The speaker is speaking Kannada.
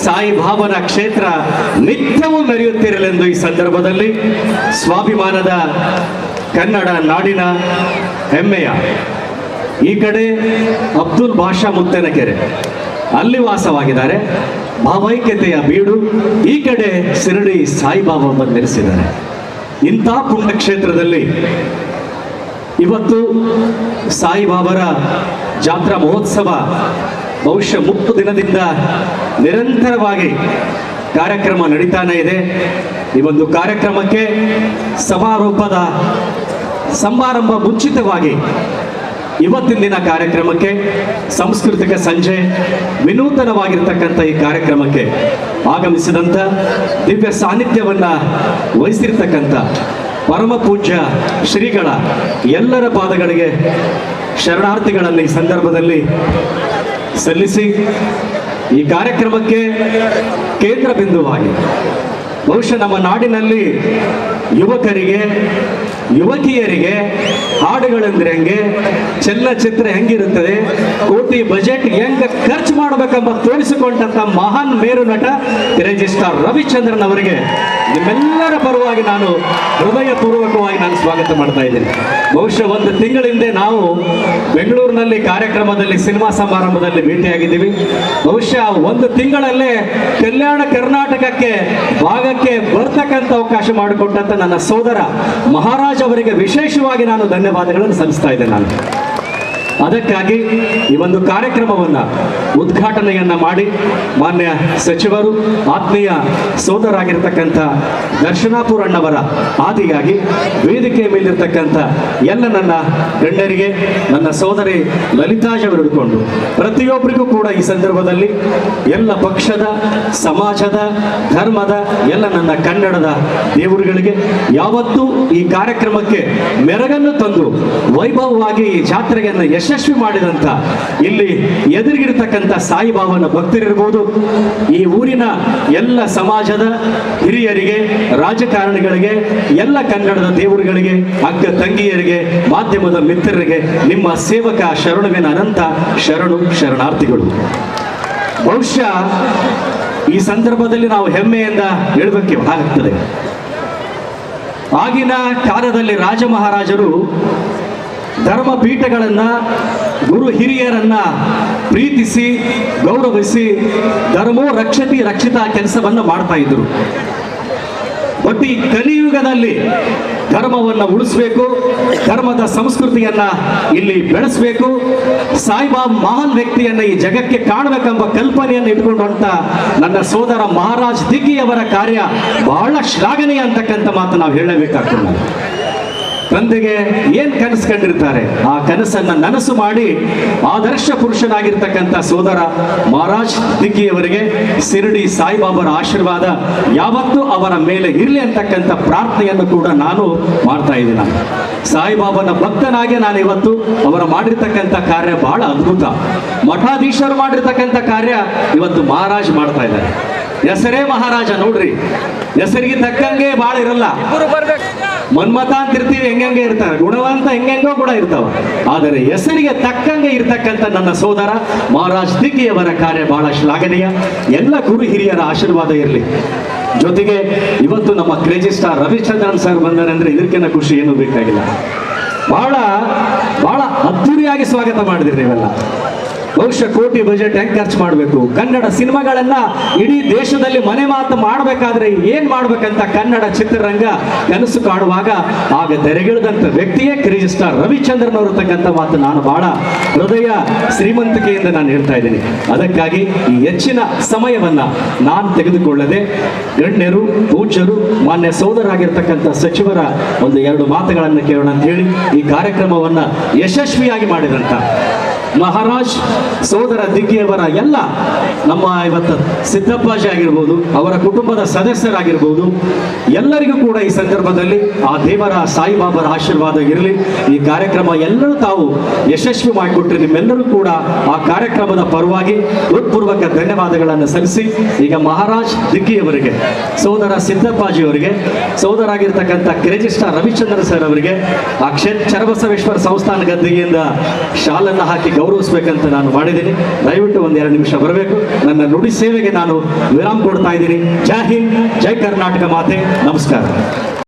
ಸಾಯಿಬಾಬನ ಕ್ಷೇತ್ರ ನಿತ್ಯವೂ ಮೆರೆಯುತ್ತಿರಲೆಂದು ಈ ಸಂದರ್ಭದಲ್ಲಿ ಸ್ವಾಭಿಮಾನದ ಕನ್ನಡ ನಾಡಿನ ಹೆಮ್ಮೆಯ ಈ ಕಡೆ ಅಬ್ದುಲ್ ಬಾಷಾ ಮುತ್ತನಕೆರೆ ಅಲ್ಲಿ ವಾಸವಾಗಿದ್ದಾರೆ, ಭಾವೈಕ್ಯತೆಯ ಬೀಡು. ಈ ಕಡೆ ಶಿರಡಿ ಸಾಯಿಬಾಬಾ ಬಂದು ನೆಲೆಸಿದ್ದಾರೆ. ಇಂಥ ಪುಣ್ಯಕ್ಷೇತ್ರದಲ್ಲಿ ಇವತ್ತು ಸಾಯಿಬಾಬರ ಜಾತ್ರಾ ಮಹೋತ್ಸವ ಬಹುಶಃ 3 ದಿನದಿಂದ ನಿರಂತರವಾಗಿ ಕಾರ್ಯಕ್ರಮ ನಡೀತಾನೆ ಇದೆ. ಈ ಒಂದು ಕಾರ್ಯಕ್ರಮಕ್ಕೆ ಸಮಾರಂಭ ಮುಂಚಿತವಾಗಿ ಇವತ್ತಿನ ದಿನ ಕಾರ್ಯಕ್ರಮಕ್ಕೆ ಸಾಂಸ್ಕೃತಿಕ ಸಂಜೆ ವಿನೂತನವಾಗಿರ್ತಕ್ಕಂಥ ಈ ಕಾರ್ಯಕ್ರಮಕ್ಕೆ ಆಗಮಿಸಿದಂಥ ದಿವ್ಯ ಸಾನ್ನಿಧ್ಯವನ್ನ ವಹಿಸಿರ್ತಕ್ಕಂಥ ಪರಮ ಪೂಜ್ಯ ಶ್ರೀಗಳ ಎಲ್ಲರ ಪಾದಗಳಿಗೆ ಶರಣಾರ್ಥಿಗಳನ್ನು ಈ ಸಂದರ್ಭದಲ್ಲಿ ಸಲ್ಲಿಸಿ ಈ ಕಾರ್ಯಕ್ರಮಕ್ಕೆ ಕೇಂದ್ರ ಬಿಂದುವಾಗಿ ಬಹುಶಃ ನಮ್ಮ ನಾಡಿನಲ್ಲಿ ಯುವಕರಿಗೆ ಯುವತಿಯರಿಗೆ ಹಾಡುಗಳೆಂದ್ರೆ ಹೆಂಗೆ, ಚಲನಚಿತ್ರ ಹೆಂಗಿರುತ್ತದೆ, ಕೋಟಿ ಬಜೆಟ್ ಹೆಂಗ ಖರ್ಚು ಮಾಡಬೇಕೆಂಬ ತೋರಿಸಿಕೊಂಡಂತ ಮಹಾನ್ ಮೇರು ನಟ ಕ್ರೇಜಿ ಸ್ಟಾರ್ ರವಿಚಂದ್ರನ್ ಅವರಿಗೆ ನಿಮ್ಮೆಲ್ಲರ ಪರವಾಗಿ ನಾನು ಹೃದಯಪೂರ್ವಕವಾಗಿ ನಾನು ಸ್ವಾಗತ ಮಾಡ್ತಾ ಇದ್ದೇನೆ. ಬಹುಶಃ 1 ತಿಂಗಳ ಹಿಂದೆ ನಾವು ಬೆಂಗಳೂರಿನಲ್ಲಿ ಕಾರ್ಯಕ್ರಮದಲ್ಲಿ ಸಿನಿಮಾ ಸಮಾರಂಭದಲ್ಲಿ ಭೇಟಿಯಾಗಿದ್ದೀವಿ. ಬಹುಶಃ 1 ತಿಂಗಳಲ್ಲೇ ಕಲ್ಯಾಣ ಕರ್ನಾಟಕಕ್ಕೆ ಭಾಗಕ್ಕೆ ಬರ್ತಕ್ಕಂಥ ಅವಕಾಶ ಮಾಡಿಕೊಟ್ಟಂತ ನನ್ನ ಸೋದರ ಮಹಾರಾಜ್ ಅವರಿಗೆ ವಿಶೇಷವಾಗಿ ನಾನು ಧನ್ಯವಾದಗಳನ್ನು ಸಲ್ಲಿಸ್ತಾ ಇದ್ದೇನೆ. ನಾನು ಅದಕ್ಕಾಗಿ ಈ ಒಂದು ಕಾರ್ಯಕ್ರಮವನ್ನ ಉದ್ಘಾಟನೆಯನ್ನ ಮಾಡಿ ಮಾನ್ಯ ಸಚಿವರು ಆತ್ಮೀಯ ಸೋದರಾಗಿರ್ತಕ್ಕಂಥ ದರ್ಶನಾಪುರ ಅಣ್ಣವರ ಆದಿಯಾಗಿ ವೇದಿಕೆ ಮೇಲಿರ್ತಕ್ಕಂಥ ಎಲ್ಲ ನನ್ನ ಗಣ್ಯರಿಗೆ, ನನ್ನ ಸೋದರಿ ಲಲಿತಾಜ್ ಅವರು ಹಿಡ್ಕೊಂಡು ಪ್ರತಿಯೊಬ್ಬರಿಗೂ ಕೂಡ ಈ ಸಂದರ್ಭದಲ್ಲಿ ಎಲ್ಲ ಪಕ್ಷದ, ಸಮಾಜದ, ಧರ್ಮದ ಎಲ್ಲ ನನ್ನ ಕನ್ನಡದ ದೇವರುಗಳಿಗೆ ಯಾವತ್ತೂ ಈ ಕಾರ್ಯಕ್ರಮಕ್ಕೆ ಮೆರಗನ್ನು ತಂದು ವೈಭವವಾಗಿ ಈ ಜಾತ್ರೆಯನ್ನು ಯಶಸ್ವಿ ಮಾಡಿದಂತ ಇಲ್ಲಿ ಎದುರಿಗಿರ್ತಕ್ಕಂಥ ಸಾಯಿಬಾಬನ ಭಕ್ತರಿರ್ಬೋದು, ಈ ಊರಿನ ಎಲ್ಲ ಸಮಾಜದ ಹಿರಿಯರಿಗೆ, ರಾಜಕಾರಣಿಗಳಿಗೆ, ಎಲ್ಲ ಕನ್ನಡದ ದೇವರುಗಳಿಗೆ, ಅಕ್ಕ ತಂಗಿಯರಿಗೆ, ಮಾಧ್ಯಮದ ಮಿತ್ರರಿಗೆ ನಿಮ್ಮ ಸೇವಕ ಶರಣುವಿನ ಅನಂತ ಶರಣಾರ್ಥಿಗಳು. ಬಹುಶಃ ಈ ಸಂದರ್ಭದಲ್ಲಿ ನಾವು ಹೆಮ್ಮೆಯಿಂದ ಹೇಳಬೇಕು ಆಗ್ತದೆ. ಆಗಿನ ಕಾಲದಲ್ಲಿ ರಾಜ ಮಹಾರಾಜರು ಧರ್ಮ ಪೀಠಗಳನ್ನ, ಗುರು ಹಿರಿಯರನ್ನ ಪ್ರೀತಿಸಿ ಗೌರವಿಸಿ ಧರ್ಮೋ ರಕ್ಷತಿ ರಕ್ಷಿತ ಕೆಲಸವನ್ನ ಮಾಡ್ತಾ ಇದ್ರು. ಬಟ್ ಈ ಕಲಿಯುಗದಲ್ಲಿ ಧರ್ಮವನ್ನು ಉಳಿಸ್ಬೇಕು, ಧರ್ಮದ ಸಂಸ್ಕೃತಿಯನ್ನ ಇಲ್ಲಿ ಬೆಳೆಸಬೇಕು, ಸಾಯಿಬಾಬಾ ಮಹಾನ್ ವ್ಯಕ್ತಿಯನ್ನ ಈ ಜಗಕ್ಕೆ ಕಾಣಬೇಕೆಂಬ ಕಲ್ಪನೆಯನ್ನು ಇಟ್ಕೊಂಡಂತ ನನ್ನ ಸೋದರ ಮಹಾರಾಜ್ ದಿಗ್ಗಿಯವರ ಕಾರ್ಯ ಬಹಳ ಶ್ಲಾಘನೀಯ ಅಂತಕ್ಕಂಥ ಮಾತು ನಾವು ಹೇಳಬೇಕಾಗ್ತದೆ. ತಂದೆಗೆ ಏನ್ ಕನಸು ಕಂಡಿರ್ತಾರೆ ಆ ಕನಸನ್ನ ನನಸು ಮಾಡಿ ಆದರ್ಶ ಪುರುಷನಾಗಿರ್ತಕ್ಕಂಥ ಸೋದರ ಮಹಾರಾಜ್ ದಿಗ್ಗಿಯವರಿಗೆ ಶಿರಡಿ ಸಾಯಿಬಾಬರ ಆಶೀರ್ವಾದ ಯಾವತ್ತೂ ಅವರ ಮೇಲೆ ಇರಲಿ ಅಂತಕ್ಕಂಥ ಪ್ರಾರ್ಥನೆಯನ್ನು ಕೂಡ ನಾನು ಮಾಡ್ತಾ ಇದ್ದೀನಿ. ಸಾಯಿಬಾಬನ ಭಕ್ತನಾಗಿ ನಾನು ಇವತ್ತು ಅವರ ಮಾಡಿರ್ತಕ್ಕಂಥ ಕಾರ್ಯ ಬಹಳ ಅದ್ಭುತ. ಮಠಾಧೀಶರು ಮಾಡಿರ್ತಕ್ಕಂಥ ಕಾರ್ಯ ಇವತ್ತು ಮಹಾರಾಜ್ ಮಾಡ್ತಾ ಇದ್ದಾರೆ. ಹೆಸರೇ ಮಹಾರಾಜ ನೋಡ್ರಿ, ಹೆಸರಿಗೆ ತಕ್ಕಂಗೆ ಬಾಳ ಇರಲ್ಲ. ಮನ್ಮತ ಅಂತ ಇರ್ತೀವಿ, ಹೆಂಗೆ ಇರ್ತಾರೆ, ಗುಣವಂತ ಹೆಂಗೆಂಗೋ ಕೂಡ ಇರ್ತಾವ. ಆದರೆ ಹೆಸರಿಗೆ ತಕ್ಕಂಗೆ ಇರ್ತಕ್ಕಂಥ ನನ್ನ ಸೋದರ ಮಹಾರಾಜ್ ದಿಗ್ಗಿಯವರ ಕಾರ್ಯ ಬಹಳ ಶ್ಲಾಘನೀಯ. ಎಲ್ಲ ಗುರು ಹಿರಿಯರ ಆಶೀರ್ವಾದ ಇರಲಿ. ಜೊತೆಗೆ ಇವತ್ತು ನಮ್ಮ ಕ್ರೇಜಿ ಸ್ಟಾರ್ ರವಿಚಂದ್ರನ್ ಸರ್ ಬಂದರೆ ಅಂದ್ರೆ ಇದಕ್ಕಿಂತ ಖುಷಿ ಏನೂ ಬೇಕಾಗಿಲ್ಲ. ಬಹಳ ಅದ್ದೂರಿಯಾಗಿ ಸ್ವಾಗತ ಮಾಡಿದ್ರಿ ನೀವೆಲ್ಲ. ಬಹುಶಃ ಕೋಟಿ ಬಜೆಟ್ ಹೆಂಗ್ ಖರ್ಚು ಮಾಡಬೇಕು, ಕನ್ನಡ ಸಿನಿಮಾಗಳನ್ನ ಇಡೀ ದೇಶದಲ್ಲಿ ಮನೆ ಮಾತು ಮಾಡಬೇಕಾದ್ರೆ ಏನ್ ಮಾಡ್ಬೇಕಂತ ಕನ್ನಡ ಚಿತ್ರರಂಗ ಕನಸು ಕಾಣುವಾಗ ಆಗ ತೆರೆಗಿಳಿದಂತ ವ್ಯಕ್ತಿಯೇ ಕ್ರೇಜಿ ಸ್ಟಾರ್ ರವಿಚಂದ್ರನ್ ಅವರು ತಕ್ಕಂಥ ಮಾತು ನಾನು ಬಹಳ ಹೃದಯ ಶ್ರೀಮಂತಿಕೆಯಿಂದ ನಾನು ಹೇಳ್ತಾ ಇದ್ದೀನಿ. ಅದಕ್ಕಾಗಿ ಈ ಹೆಚ್ಚಿನ ಸಮಯವನ್ನ ನಾನು ತೆಗೆದುಕೊಳ್ಳದೆ ಗಣ್ಯರು, ಪೂಜ್ಯರು, ಮಾನ್ಯ ಸೋದರಾಗಿರ್ತಕ್ಕಂಥ ಸಚಿವರ 1-2 ಮಾತುಗಳನ್ನು ಕೇಳೋಣ ಅಂತ ಹೇಳಿ ಈ ಕಾರ್ಯಕ್ರಮವನ್ನ ಯಶಸ್ವಿಯಾಗಿ ಮಾಡಿದಂತ ಮಹಾರಾಜ್ ಸೋದರ ದಿಗ್ಗಿಯವರ ಎಲ್ಲ ನಮ್ಮ ಇವತ್ತು ಸಿದ್ದಪ್ಪಾಜಿ ಆಗಿರ್ಬೋದು, ಅವರ ಕುಟುಂಬದ ಸದಸ್ಯರಾಗಿರ್ಬೋದು, ಎಲ್ಲರಿಗೂ ಕೂಡ ಈ ಸಂದರ್ಭದಲ್ಲಿ ಆ ದೇವರ ಸಾಯಿಬಾಬರ ಆಶೀರ್ವಾದ ಇರಲಿ. ಈ ಕಾರ್ಯಕ್ರಮ ಎಲ್ಲರೂ ತಾವು ಯಶಸ್ವಿ ಮಾಡಿಕೊಟ್ರಿ. ನಿಮ್ಮೆಲ್ಲರೂ ಕೂಡ ಆ ಕಾರ್ಯಕ್ರಮದ ಪರವಾಗಿ ಹೃತ್ಪೂರ್ವಕ ಧನ್ಯವಾದಗಳನ್ನು ಸಲ್ಲಿಸಿ ಈಗ ಮಹಾರಾಜ್ ದಿಗ್ಗಿಯವರಿಗೆ, ಸೋದರ ಸಿದ್ದಪ್ಪಾಜಿ ಅವರಿಗೆ, ಸೋದರಾಗಿರ್ತಕ್ಕಂಥ ಕ್ರೇಜಿ ಸ್ಟಾರ್ ರವಿಚಂದ್ರನ್ ಸರ್ ಅವರಿಗೆ ಆ ಚನ್ನಬಸವೇಶ್ವರ ಸಂಸ್ಥಾನ ಗದ್ದಿಗೆಯಿಂದ ಶಾಲನ್ನು ಹಾಕಿ ಗೌರವಿಸ್ಬೇಕಂತ ನಾನು ಮಾಡಿದ್ದೀನಿ. ದಯವಿಟ್ಟು ಒಂದೆರಡು ನಿಮಿಷ ಬರಬೇಕು. ನನ್ನ ನುಡಿ ಸೇವೆಗೆ ನಾನು ವಿರಾಮ ಕೊಡ್ತಾ ಇದ್ದೀನಿ. ಜೈ ಹಿಂದ್, ಜೈ ಕರ್ನಾಟಕ ಮಾತೆ, ನಮಸ್ಕಾರ.